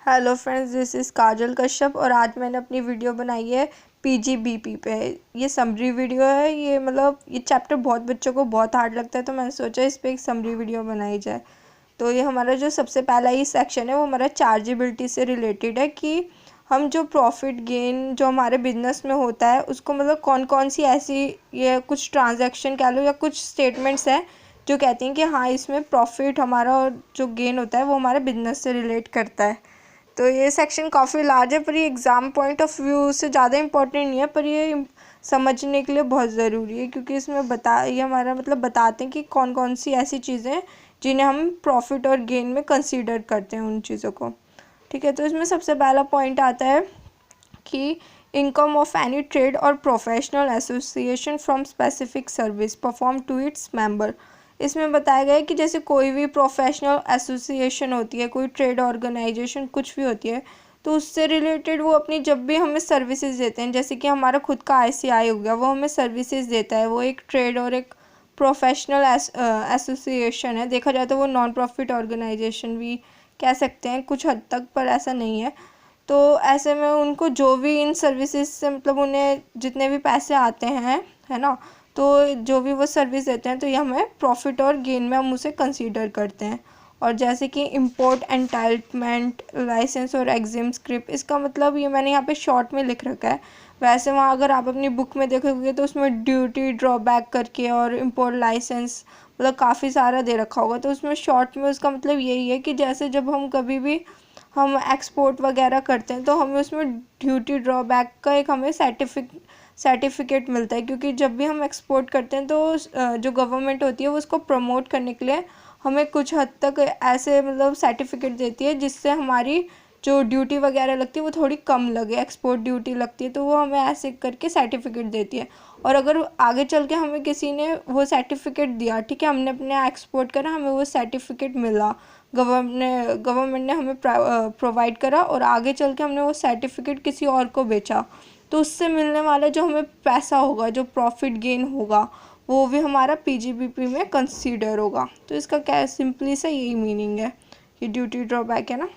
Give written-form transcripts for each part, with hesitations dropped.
Hello friends, this is काजल कश्यप और आज मैंने अपनी वीडियो बनाई है पीजीबीपी पे। ये समरी वीडियो है। ये चैप्टर बहुत बच्चों को बहुत हार्ड लगता है, तो मैंने सोचा इस पे एक समरी वीडियो बनाई जाए। तो ये हमारा जो सबसे पहला ये सेक्शन है वो हमारा चार्जेबिलिटी से रिलेटेड है कि हम जो प्रॉफिट गेन जो हमारे बिजनेस में होता है उसको कौन कौन सी ऐसी ये कुछ ट्रांजैक्शन कह लो या कुछ स्टेटमेंट्स हैं जो कहती हैं कि हाँ, इसमें प्रॉफिट हमारा और जो गेन होता है वो हमारे बिजनेस से रिलेट करता है। तो ये सेक्शन काफ़ी लार्ज है, पर ये एग्ज़ाम पॉइंट ऑफ व्यू से ज़्यादा इम्पोर्टेंट नहीं है, पर ये समझने के लिए बहुत ज़रूरी है क्योंकि इसमें ये हमारा बताते हैं कि कौन कौन सी ऐसी चीज़ें हैं जिन्हें हम प्रॉफिट और गेन में कंसीडर करते हैं उन चीज़ों को। ठीक है, तो इसमें सबसे पहला पॉइंट आता है कि इनकम ऑफ एनी ट्रेड और professional association from specific service perform to its member. इसमें बताया गया है कि जैसे कोई भी प्रोफेशनल एसोसिएशन होती है, कोई ट्रेड ऑर्गेनाइजेशन कुछ भी होती है, तो उससे रिलेटेड वो अपनी जब भी हमें सर्विसेज देते हैं, जैसे कि हमारा खुद का आईसीआई हो गया, वो हमें सर्विसेज देता है। वो एक ट्रेड और एक प्रोफेशनल एसोसिएशन है। देखा जाए तो वो नॉन प्रॉफिट ऑर्गेनाइजेशन भी कह सकते हैं कुछ हद तक, पर ऐसा नहीं है। तो ऐसे में उनको जो भी इन सर्विसेज से उन्हें जितने भी पैसे आते हैं, है ना, तो जो भी वो सर्विस देते हैं तो ये हमें प्रॉफिट और गेन में हम उसे कंसीडर करते हैं। और जैसे कि इंपोर्ट एंटाइटलमेंट लाइसेंस और एग्जिम स्क्रिप्ट, इसका ये मैंने यहाँ पे शॉर्ट में लिख रखा है। वैसे वहाँ अगर आप अपनी बुक में देखोगे तो उसमें ड्यूटी ड्रॉबैक करके और इंपोर्ट लाइसेंस काफ़ी सारा दे रखा होगा। तो उसमें शॉर्ट में उसका यही है कि जैसे जब हम कभी भी हम एक्सपोर्ट वगैरह करते हैं तो हमें उसमें ड्यूटी ड्रॉबैक का एक हमें सर्टिफिकेट मिलता है, क्योंकि जब भी हम एक्सपोर्ट करते हैं तो जो गवर्नमेंट होती है वो उसको प्रमोट करने के लिए हमें कुछ हद तक ऐसे सर्टिफिकेट देती है जिससे हमारी जो ड्यूटी वगैरह लगती है वो थोड़ी कम लगे। एक्सपोर्ट ड्यूटी लगती है तो वो हमें ऐसे करके सर्टिफिकेट देती है। और अगर आगे चल के हमें किसी ने वो सर्टिफिकेट दिया, ठीक है, हमने अपने एक्सपोर्ट करा, हमें वो सर्टिफिकेट मिला, गवर्नमेंट ने हमें प्रोवाइड करा और आगे चल के हमने वो सर्टिफिकेट किसी और को बेचा, तो उससे मिलने वाला जो हमें पैसा होगा, जो प्रॉफिट गेन होगा, वो भी हमारा पीजीबीपी में कंसीडर होगा। तो इसका क्या सिंपली सा यही मीनिंग है, ये ड्यूटी ड्रॉबैक है ना।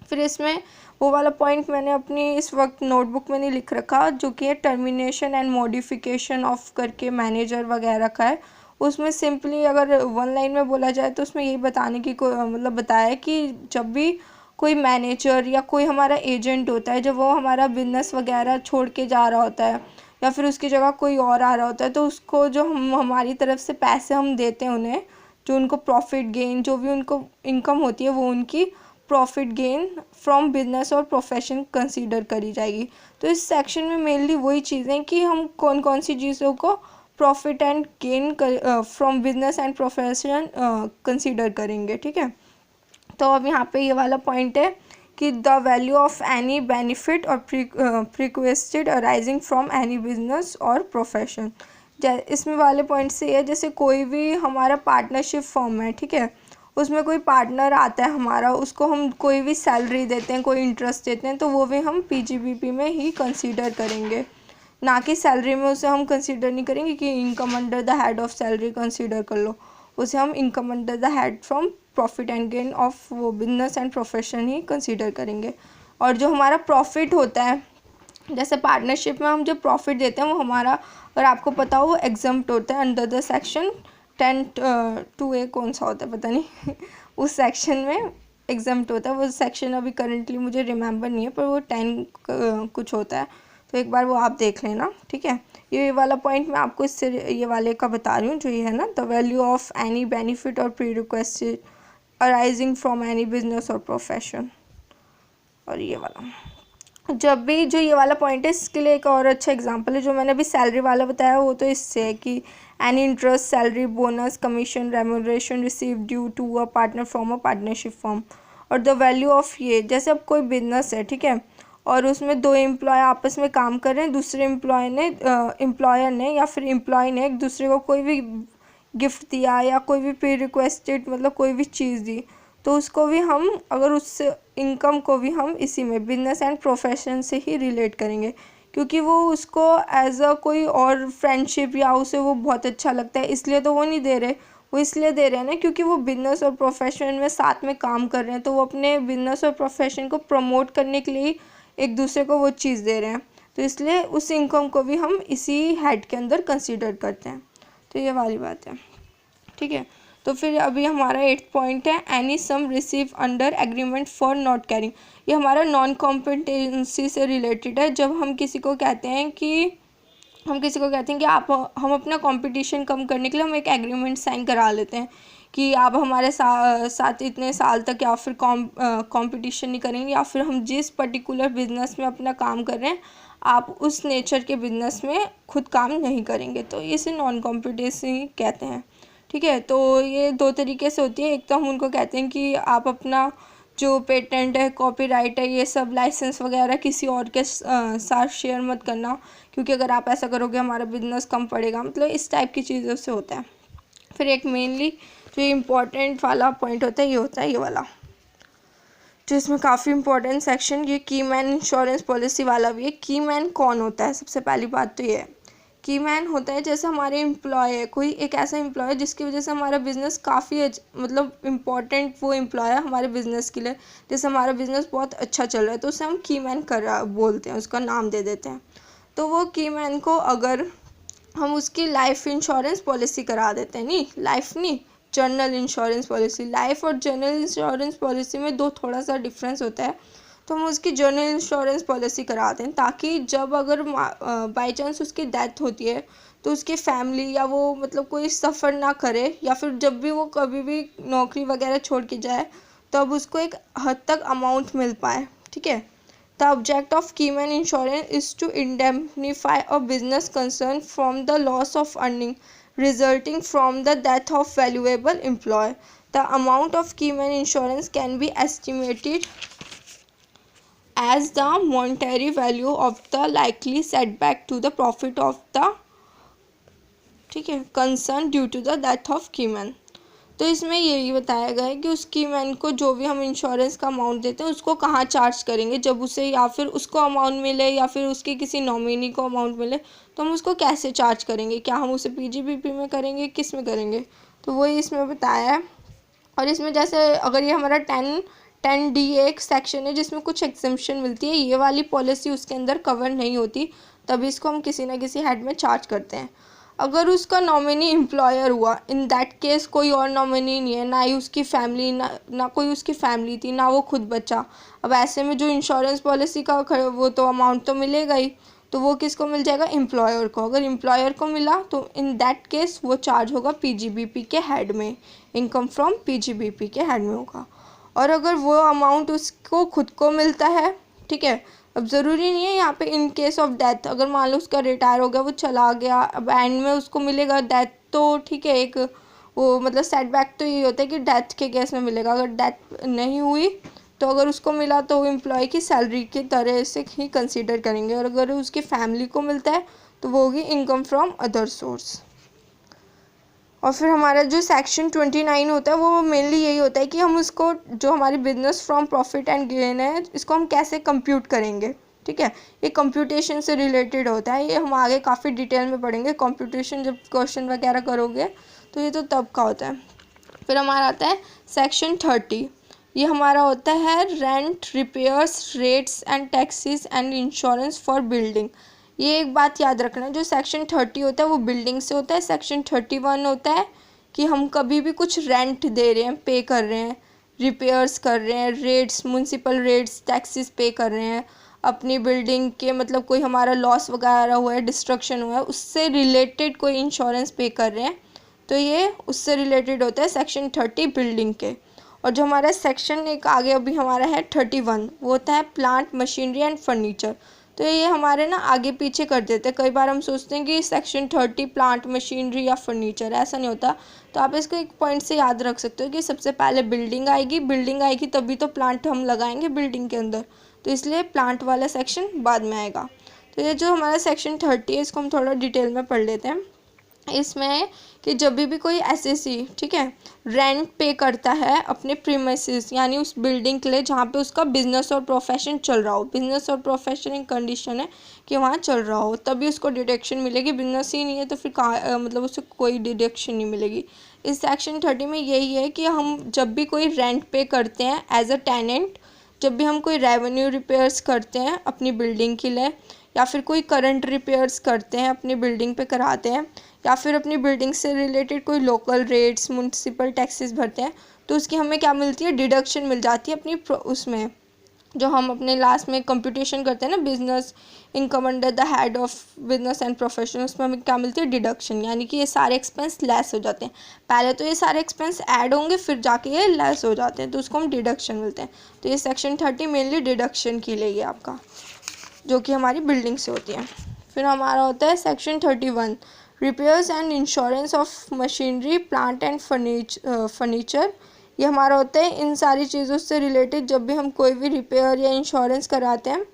फिर इसमें वो वाला पॉइंट मैंने अपनी इस वक्त नोटबुक में नहीं लिख रखा, जो कि है टर्मिनेशन एंड मॉडिफिकेशन ऑफ करके मैनेजर वगैरह का है। उसमें सिंपली अगर वन लाइन में बोला जाए तो उसमें यही बताने की बताया है कि जब भी कोई मैनेजर या कोई हमारा एजेंट होता है, जब वो हमारा बिजनेस वगैरह छोड़ के जा रहा होता है या फिर उसकी जगह कोई और आ रहा होता है, तो उसको जो हम हमारी तरफ से पैसे हम देते हैं उन्हें, जो उनको प्रॉफिट गेन जो भी उनको इनकम होती है वो उनकी profit gain from business or profession consider करी जाएगी। तो इस सेक्शन में मेनली वही चीज़ें कि हम कौन कौन सी चीज़ों को profit and gain from business and profession consider करेंगे। ठीक है, तो अब यहाँ पे ये वाला पॉइंट है कि the value of any benefit और प्रिक्वेस्टेड arising from any business or profession. इसमें वाले पॉइंट से है जैसे कोई भी हमारा पार्टनरशिप फॉर्म है, ठीक है, उसमें कोई पार्टनर आता है हमारा, उसको हम कोई भी सैलरी देते हैं, कोई इंटरेस्ट देते हैं, तो वो भी हम पीजीबीपी में ही कंसीडर करेंगे, ना कि सैलरी में उसे हम कंसीडर नहीं करेंगे कि income under the head of salary consider कर लो। उसे हम income under the head from profit and gain of वो बिजनेस एंड प्रोफेशन ही कंसीडर करेंगे। और जो हमारा प्रॉफिट होता है, जैसे पार्टनरशिप में हम जो प्रॉफिट देते हैं वो हमारा, अगर आपको पता हो, वो एग्जम्प्ट होता है अंडर द सेक्शन 10(2)(a) कौन सा होता है पता नहीं उस सेक्शन में एग्जम्प्ट होता है। वो सेक्शन अभी करंटली मुझे रिमेंबर नहीं है, पर वो 10 कुछ होता है, तो एक बार वो आप देख लेना। ठीक है, ये वाला पॉइंट मैं आपको इससे ये वाले का बता रही हूँ, जो ये है ना, the value of any benefit or perquisite arising from any business or profession. और ये वाला जब भी जो ये वाला पॉइंट है, इसके लिए एक और अच्छा एग्जांपल है जो मैंने अभी सैलरी वाला बताया, वो तो इससे है कि any interest salary bonus commission remuneration receive due to a partner from a partnership firm. और द वैल्यू ऑफ ये, जैसे अब कोई बिजनेस है, ठीक है, और उसमें दो एम्प्लॉय आपस में काम कर रहे हैं, दूसरे एम्प्लॉयर ने या फिर एम्प्लॉय ने एक दूसरे को कोई भी गिफ्ट दिया या कोई भी प्री रिक्वेस्टेड कोई भी चीज़ दी, तो उसको भी हम, अगर उससे इनकम को भी हम इसी में बिजनेस एंड प्रोफेशन से ही रिलेट करेंगे, क्योंकि वो उसको एज अ कोई और फ्रेंडशिप या उसे वो बहुत अच्छा लगता है, इसलिए तो वो नहीं दे रहे, वो इसलिए दे रहे हैं ना क्योंकि वो बिजनेस और प्रोफेशन में साथ में काम कर रहे हैं, तो वो अपने बिजनेस और प्रोफेशन को प्रमोट करने के लिए एक दूसरे को वो चीज़ दे रहे हैं, तो इसलिए उस इनकम को भी हम इसी हेड के अंदर कंसीडर करते हैं। तो ये वाली बात है, ठीक है। तो फिर अभी हमारा 8th पॉइंट है any some receive under agreement for not carrying. ये हमारा नॉन कॉम्पिटेंसी से रिलेटेड है। जब हम किसी को कहते हैं कि आप हम अपना कंपटीशन कम करने के लिए हम एक एग्रीमेंट साइन करा लेते हैं कि आप हमारे साथ इतने साल तक या फिर कंपटीशन नहीं करेंगे, या फिर हम जिस पर्टिकुलर बिजनेस में अपना काम कर रहे हैं आप उस नेचर के बिजनेस में खुद काम नहीं करेंगे, तो इसे नॉन कॉम्पिटेंसी कहते हैं, ठीक है। तो ये 2 तरीके से होती है। एक तो हम उनको कहते हैं कि आप अपना जो पेटेंट है, कॉपीराइट है, ये सब लाइसेंस वगैरह किसी और के साथ शेयर मत करना, क्योंकि अगर आप ऐसा करोगे हमारा बिजनेस कम पड़ेगा, मतलब इस टाइप की चीज़ों से होता है। फिर एक मेनली जो इम्पोर्टेंट वाला पॉइंट होता है ये होता है ये वाला, जो इसमें काफ़ी इंपॉर्टेंट सेक्शन ये की मैन इंश्योरेंस पॉलिसी वाला भी है। की मैन कौन होता है? सबसे पहली बात तो ये है, की मैन होता है जैसे हमारे एम्प्लॉय है, कोई एक ऐसा एम्प्लॉय है जिसकी वजह से हमारा बिज़नेस काफ़ी मतलब इम्पॉर्टेंट वो एम्प्लॉय है हमारे बिज़नेस के लिए। जैसे हमारा बिज़नेस बहुत अच्छा चल रहा है तो उसे हम की मैन बोलते हैं, उसका नाम दे देते हैं। तो वो की मैन को अगर हम उसकी लाइफ इंश्योरेंस पॉलिसी करा देते हैं, नहीं लाइफ नहीं, जनरल इंश्योरेंस पॉलिसी। लाइफ और जनरल इंश्योरेंस पॉलिसी में थोड़ा सा डिफरेंस होता है, तो हम उसकी जनरल इंश्योरेंस पॉलिसी कराते हैं ताकि जब अगर बाई चांस उसकी डेथ होती है तो उसकी फैमिली या वो मतलब कोई सफ़र ना करे, या फिर जब भी वो कभी भी नौकरी वगैरह छोड़ के जाए तब उसको एक हद तक अमाउंट मिल पाए, ठीक है। The object of Keyman Insurance is to indemnify a business concern from the loss of earning resulting from the death of valuable employee. The amount of Keyman Insurance can be estimated as the monetary value of the likely setback to the profit of the concern due to the death of Keyman. तो इसमें यही बताया गया है कि उस keyman को जो भी हम इंश्योरेंस का अमाउंट देते हैं उसको कहाँ चार्ज करेंगे, जब उसे या फिर उसको अमाउंट मिले या फिर उसके किसी नॉमिनी को अमाउंट मिले तो हम उसको कैसे चार्ज करेंगे, क्या हम उसे पीजीबीपी में करेंगे, किस में करेंगे, तो वही इसमें बताया है। और इसमें जैसे अगर ये हमारा 10D एक सेक्शन है जिसमें कुछ एग्जम्पशन मिलती है, ये वाली पॉलिसी उसके अंदर कवर नहीं होती, तभी इसको हम किसी ना किसी हेड में चार्ज करते हैं। अगर उसका नॉमिनी एम्प्लॉयर हुआ, इन दैट केस कोई और नॉमिनी नहीं है, ना ही उसकी फैमिली, ना कोई उसकी फैमिली थी, ना वो खुद बचा, अब ऐसे में जो इंश्योरेंस पॉलिसी का वो तो अमाउंट तो मिलेगा ही, तो वो किसको मिल जाएगा? एम्प्लॉयर को। अगर एम्प्लॉयर को मिला तो इन दैट केस वो चार्ज होगा पीजीबीपी के हेड में, इनकम फ्रॉम पीजीबीपी के हेड में होगा। और अगर वो अमाउंट उसको खुद को मिलता है, ठीक है, अब ज़रूरी नहीं है यहाँ पे इन केस ऑफ डेथ, अगर मान लो उसका रिटायर हो गया, वो चला गया, अब एंड में उसको मिलेगा डेथ, तो ठीक है, एक वो मतलब सेटबैक तो यही होता है कि डेथ के केस में मिलेगा। अगर डेथ नहीं हुई तो अगर उसको मिला तो वो एम्प्लॉय की सैलरी की तरह से ही कंसीडर करेंगे, और अगर उसकी फैमिली को मिलता है तो वो होगी इनकम फ्रॉम अदर सोर्स। और फिर हमारा जो सेक्शन 29 होता है वो मेनली यही होता है कि हम उसको जो हमारी business from profit and gain है इसको हम कैसे कंप्यूट करेंगे, ठीक है। ये कंप्यूटेशन से रिलेटेड होता है, ये हम आगे काफ़ी डिटेल में पढ़ेंगे। कंप्यूटेशन जब क्वेश्चन वगैरह करोगे तो ये तो तब का होता है। फिर हमारा आता है सेक्शन 30, ये हमारा होता है rent, repairs, rates and taxes and insurance for building. ये एक बात याद रखना, जो सेक्शन 30 होता है वो बिल्डिंग से होता है। सेक्शन 31 होता है कि हम कभी भी कुछ रेंट दे रहे हैं, पे कर रहे हैं, रिपेयर्स कर रहे हैं, रेट्स, म्यूनसिपल रेट्स, टैक्सेस पे कर रहे हैं, अपनी बिल्डिंग के मतलब कोई हमारा लॉस वगैरह हुआ है, डिस्ट्रक्शन हुआ है, उससे रिलेटेड कोई इंश्योरेंस पे कर रहे हैं, तो ये उससे रिलेटेड होता है सेक्शन 30 बिल्डिंग के। और जो हमारा सेक्शन एक आगे अभी हमारा है 31, वो होता है प्लांट, मशीनरी एंड फर्नीचर। तो ये हमारे ना आगे पीछे कर देते हैं, कई बार हम सोचते हैं कि सेक्शन 30 प्लांट, मशीनरी या फर्नीचर, ऐसा नहीं होता। तो आप इसको एक पॉइंट से याद रख सकते हो कि सबसे पहले बिल्डिंग आएगी तभी तो प्लांट हम लगाएंगे बिल्डिंग के अंदर, तो इसलिए प्लांट वाला सेक्शन बाद में आएगा। तो ये जो हमारा सेक्शन 30 है इसको हम थोड़ा डिटेल में पढ़ लेते हैं। इसमें है कि जब भी कोई एसएससी, ठीक है, रेंट पे करता है अपने प्रीमाइसेस यानी उस बिल्डिंग के लिए जहाँ पे उसका बिजनेस और प्रोफेशन चल रहा हो, बिजनेस और प्रोफेशन एक कंडीशन है कि वहाँ चल रहा हो, तभी उसको डिडक्शन मिलेगी। बिजनेस ही नहीं है तो फिर कहाँ मतलब उससे कोई डिडक्शन नहीं मिलेगी। इस सेक्शन 30 में यही है कि हम जब भी कोई रेंट पे करते हैं एज अ टेनेंट, जब भी हम कोई रेवेन्यू रिपेयर्स करते हैं अपनी बिल्डिंग के लिए, या फिर कोई करंट रिपेयर्स करते हैं अपनी बिल्डिंग पे कराते हैं, या फिर अपनी बिल्डिंग से रिलेटेड कोई लोकल रेट्स म्यूनसिपल टैक्सेस भरते हैं, तो उसकी हमें क्या मिलती है, डिडक्शन मिल जाती है अपनी उसमें, जो हम अपने लास्ट में कंप्यूटेशन करते हैं ना, business income under the head of business and profession, उसमें हमें क्या मिलती है, डिडक्शन। यानी कि ये सारे एक्सपेंस लेस हो जाते हैं। पहले तो ये सारे एक्सपेंस ऐड होंगे, फिर जाके ये लेस हो जाते हैं, तो उसको हम डिडक्शन मिलते हैं। तो ये सेक्शन 30 मेनली डिडक्शन के लिए है आपका, जो कि हमारी बिल्डिंग से होती है। फिर हमारा होता है section 31, repairs and insurance of machinery plant and furniture. ये हमारा होता है इन सारी चीज़ों से रिलेटेड, जब भी हम कोई भी रिपेयर या इंश्योरेंस कराते हैं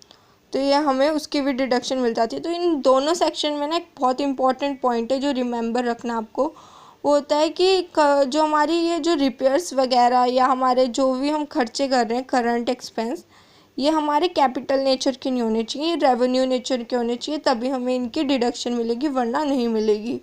तो ये हमें उसकी भी डिडक्शन मिल जाती है। तो इन दोनों सेक्शन में ना एक बहुत इंपॉर्टेंट पॉइंट है जो रिमेंबर रखना आपको, वो होता है कि जो हमारी ये जो रिपेयर्स वगैरह या हमारे जो भी हम खर्चे कर रहे हैं करंट एक्सपेंस, ये हमारे कैपिटल नेचर के नहीं होने चाहिए, रेवेन्यू नेचर के होने चाहिए, तभी हमें इनकी डिडक्शन मिलेगी, वरना नहीं मिलेगी।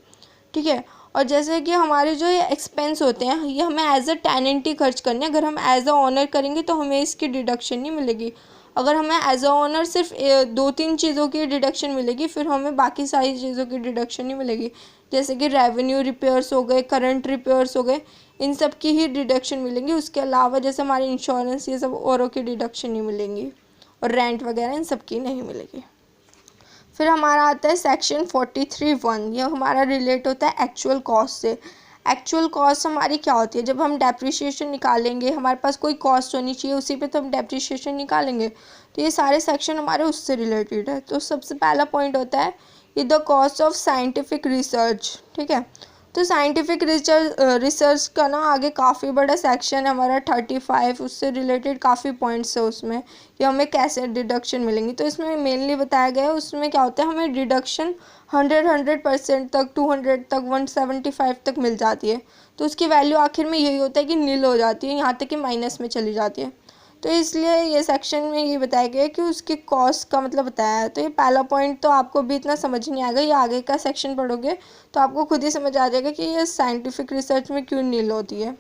ठीक है। और जैसे कि हमारे जो ये एक्सपेंस होते हैं, ये हमें एज अ टेनेंट ही खर्च करने हैं। अगर हम एज अ ओनर करेंगे तो हमें इसकी डिडक्शन नहीं मिलेगी। अगर हमें एज अ ओनर सिर्फ 2-3 चीज़ों की डिडक्शन मिलेगी, फिर हमें बाकी सारी चीज़ों की डिडक्शन नहीं मिलेगी। जैसे कि रेवेन्यू रिपेयर्स हो गए, करंट रिपेयर्स हो गए, इन सब की ही डिडक्शन मिलेंगी। उसके अलावा जैसे हमारी इंश्योरेंस, ये सब औरों की डिडक्शन नहीं मिलेंगी, और रेंट वगैरह इन सब की नहीं मिलेगी। फिर हमारा आता है सेक्शन 43(1), ये हमारा रिलेट होता है एक्चुअल कॉस्ट से। एक्चुअल कॉस्ट हमारी क्या होती है, जब हम डेप्रिसिएशन निकालेंगे, हमारे पास कोई कॉस्ट होनी चाहिए, उसी पे तो हम डेप्रिसिएशन निकालेंगे। तो ये सारे सेक्शन हमारे उससे रिलेटेड है। तो सबसे पहला पॉइंट होता है ये the cost of scientific research. ठीक है। तो साइंटिफिक रिसर्च का ना आगे काफ़ी बड़ा सेक्शन है हमारा 35, उससे रिलेटेड काफ़ी पॉइंट्स है उसमें कि हमें कैसे डिडक्शन मिलेंगी। तो इसमें मेनली बताया गया है, उसमें क्या होता है, हमें डिडक्शन 100% तक, 200 तक, 175 तक मिल जाती है। तो उसकी वैल्यू आखिर में यही होता है कि नील हो जाती है, यहाँ तक कि माइनस में चली जाती है। तो इसलिए ये सेक्शन में ये बताया गया है कि उसकी कॉस्ट का मतलब बताया है। तो ये पहला पॉइंट तो आपको भी इतना समझ नहीं आएगा, ये आगे का सेक्शन पढ़ोगे तो आपको खुद ही समझ आ जाएगा कि ये साइंटिफिक रिसर्च में क्यों नील होती है।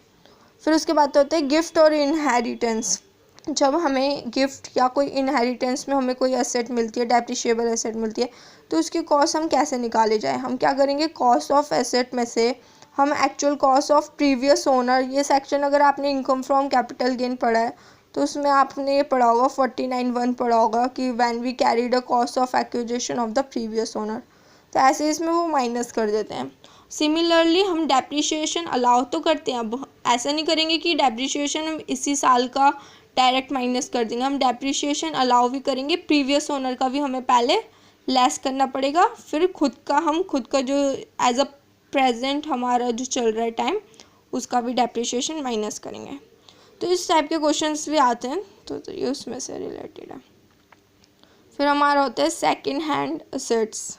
फिर उसके बाद होते हैं गिफ्ट और इनहेरिटेंस। जब हमें गिफ्ट या कोई इनहेरिटेंस में हमें कोई एसेट मिलती है, डेप्रिशिएबल एसेट मिलती है, तो उसकी कॉस्ट हम कैसे निकाले जाए। हम क्या करेंगे, कॉस्ट ऑफ एसेट में से हम actual cost of previous owner, ये सेक्शन अगर आपने इनकम फ्रॉम कैपिटल गेन पढ़ा है तो उसमें आपने ये पढ़ा होगा 49(1) पढ़ा होगा कि when we carried a cost of acquisition of the previous owner. तो ऐसे इसमें वो माइनस कर देते हैं। सिमिलरली हम डेप्रिशिएशन अलाउ तो करते हैं, अब ऐसा नहीं करेंगे कि डेप्रिशिएशन हम इसी साल का डायरेक्ट माइनस कर देंगे, हम डेप्रिशिएशन अलाउ भी करेंगे, प्रीवियस ओनर का भी हमें पहले लेस करना पड़ेगा, फिर हम खुद का जो एज अ प्रेजेंट हमारा जो चल रहा है टाइम, उसका भी डेप्रिशिएशन माइनस करेंगे। तो इस टाइप के क्वेश्चंस भी आते हैं, तो ये उसमें से रिलेटेड है। फिर हमारा होता है सेकंड हैंड असेट्स।